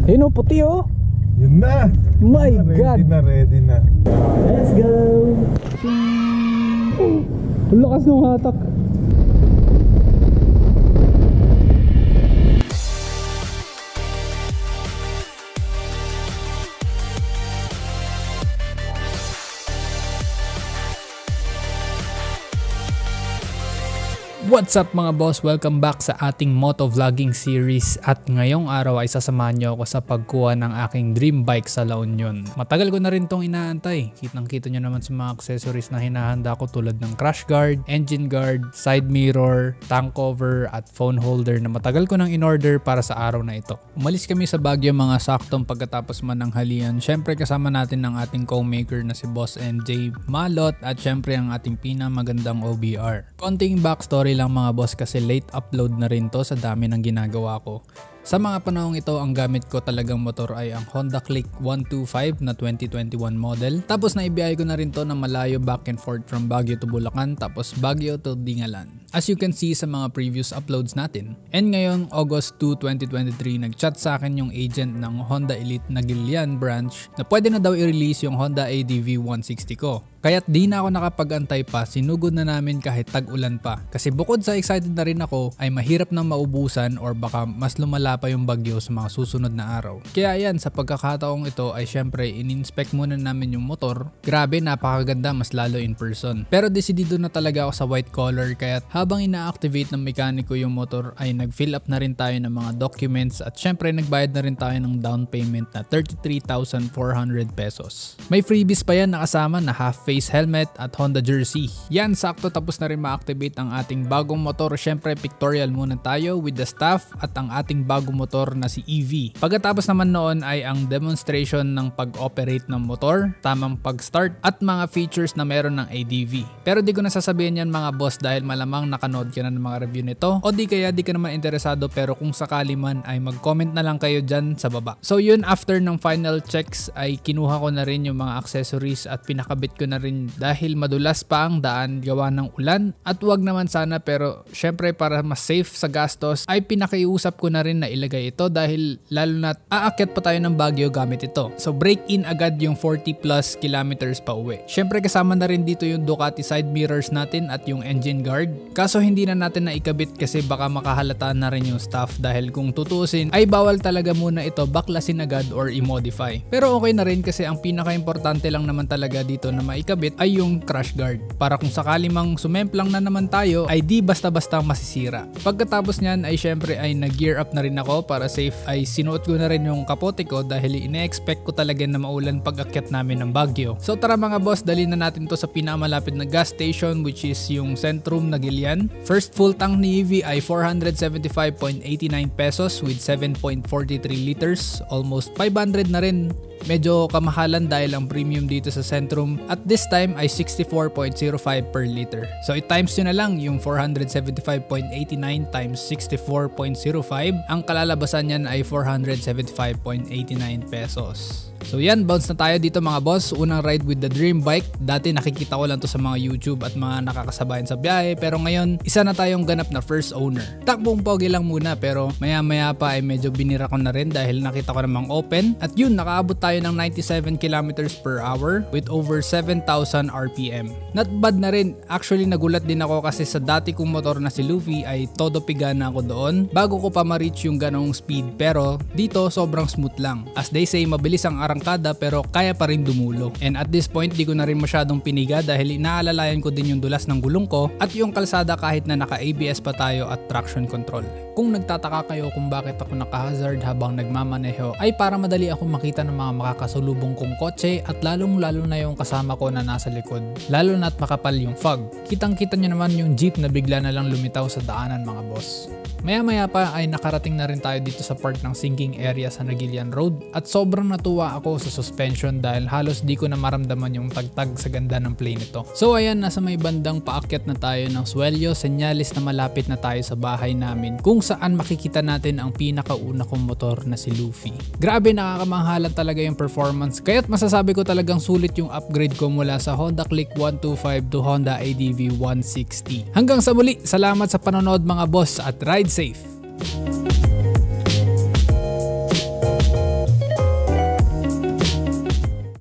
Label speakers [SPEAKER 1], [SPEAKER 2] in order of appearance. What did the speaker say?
[SPEAKER 1] Ayun o, puti o.
[SPEAKER 2] Yun na.
[SPEAKER 1] My God.
[SPEAKER 2] Ready na.
[SPEAKER 1] Let's go. Ang lakas ng hatak. What's up mga boss? Welcome back sa ating motovlogging series at ngayong araw ay sasamahan nyo ako sa pagkuha ng aking dream bike sa La Union. Matagal ko na rin tong inaantay. Kitang-kita nyo naman sa mga accessories na hinahanda ko tulad ng crash guard, engine guard, side mirror, tank cover at phone holder na matagal ko nang in-order para sa araw na ito. Umalis kami sa Baguio mga saktong pagkatapos man ng halian. Syempre kasama natin ang ating co-maker na si Boss MJ Malot at syempre ang ating pinamagandang OBR. Konting backstory lang mga boss kasi late upload na rin to sa dami ng ginagawa ko. Sa mga panahong ito, ang gamit ko talagang motor ay ang Honda Click 125 na 2021 model. Tapos naibiyahe ko na rin to na malayo back and forth from Baguio to Bulacan tapos Baguio to Dingalan. As you can see sa mga previous uploads natin. And ngayong August 2, 2023, nag-chat sa akin yung agent ng Honda Elite na Gilian branch na pwede na daw i-release yung Honda ADV 160 ko. Kaya't di na ako nakapag-antay pa, sinugod na namin kahit tag-ulan pa. Kasi bukod sa excited na rin ako, ay mahirap nang maubusan or baka mas lumala pa yung bagyo sa mga susunod na araw. Kaya yan, sa pagkakataong ito ay syempre in-inspect muna namin yung motor. Grabe, napakaganda, mas lalo in person. Pero desidido na talaga ako sa white collar kaya't habang ina-activate ng mekaniko yung motor ay nag-fill up na rin tayo ng mga documents at syempre nagbayad na rin tayo ng down payment na 33,400 pesos. May freebies pa yan nakasama na half-face helmet at Honda jersey. Yan, sakto tapos na rin ma-activate ang ating bagong motor. Syempre pictorial muna tayo with the staff at ang ating bagong motor na si EV. Pagkatapos naman noon ay ang demonstration ng pag-operate ng motor, tamang pag-start at mga features na meron ng ADV. Pero di ko nasasabihin yan mga boss dahil malamang nakanood ka na ng mga review nito o di kaya di ka naman interesado pero kung sakali man ay mag-comment na lang kayo dyan sa baba. So yun, after ng final checks ay kinuha ko na rin yung mga accessories at pinakabit ko na rin dahil madulas pa ang daan gawa ng ulan at wag naman sana pero syempre para mas safe sa gastos ay pinakiusap ko na rin na ilagay ito dahil lalo na aakyat pa tayo ng Baguio gamit ito. So break in agad yung 40 plus kilometers pa uwi. Syempre kasama na rin dito yung Ducati side mirrors natin at yung engine guard. Kaso hindi na natin naikabit kasi baka makahalata na rin yung staff dahil kung tutusin ay bawal talaga muna ito baklasin agad or i-modify. Pero okay na rin kasi ang pinaka-importante lang naman talaga dito na maikabit ay yung crash guard para kung sakali mang sumemplang na naman tayo ay di basta-basta masisira. Pagkatapos niyan ay syempre ay nag-gear up na rin ako para safe ay sinuot ko na rin yung kapote ko dahil ine-expect ko talaga na maulan pag-akyat namin ng Baguio. So tara mga boss, dali na natin to sa pinakamalapit na gas station which is yung Centrum na Gilian. First full tank ni EV ay 475.89 pesos with 7.43 liters. Almost 500 na rin. Medyo kamahalan dahil ang premium dito sa Centrum at this time ay 64.05 per liter. So i-times nyo na lang yung 475.89 times 64.05. Ang kalalabasan niyan ay 475.89 pesos. So yan, bounce na tayo dito mga boss. Unang ride with the dream bike. Dati nakikita ko lang to sa mga YouTube at mga nakakasabayan sa biyahe pero ngayon isa na tayong ganap na first owner. Takbong pogi lang muna pero maya maya pa ay medyo binira ko na rin dahil nakita ko namang open. At yun, nakaabot tayo ng 97 kilometers per hour with over 7,000 RPM. Not bad na rin. Actually nagulat din ako kasi sa dati kong motor na si Luffy ay todo piga na ako doon bago ko pa ma-reach yung ganong speed pero dito sobrang smooth lang. As they say, mabilis ang arangkada pero kaya pa rin dumulo. And at this point di ko na rin masyadong piniga dahil inaalalayan ko din yung dulas ng gulong ko at yung kalsada kahit na naka-ABS pa tayo at traction control. Kung nagtataka kayo kung bakit ako naka-hazard habang nagmamaneho ay para madali ako makita ng mga makakasalubong kong kotse at lalong lalo na yung kasama ko na nasa likod. Lalo na't makapal yung fog. Kitang-kita nyo naman yung jeep na bigla na lang lumitaw sa daanan mga boss. Maya-maya pa ay nakarating na rin tayo dito sa part ng sinking area sa Nagilian Road at sobrang natuwa ako sa suspension dahil halos di ko na maramdaman yung tagtag sa ganda ng play nito. So ayan, nasa may bandang paakyat na tayo ng Swelyo, senyalis na malapit na tayo sa bahay namin kung saan makikita natin ang pinakauna kong motor na si Luffy. Grabe, nakakamanghalan talaga yung performance kaya't masasabi ko talagang sulit yung upgrade ko mula sa Honda Click 125 to Honda ADV 160. Hanggang sa muli, salamat sa panonood mga boss at ride safe!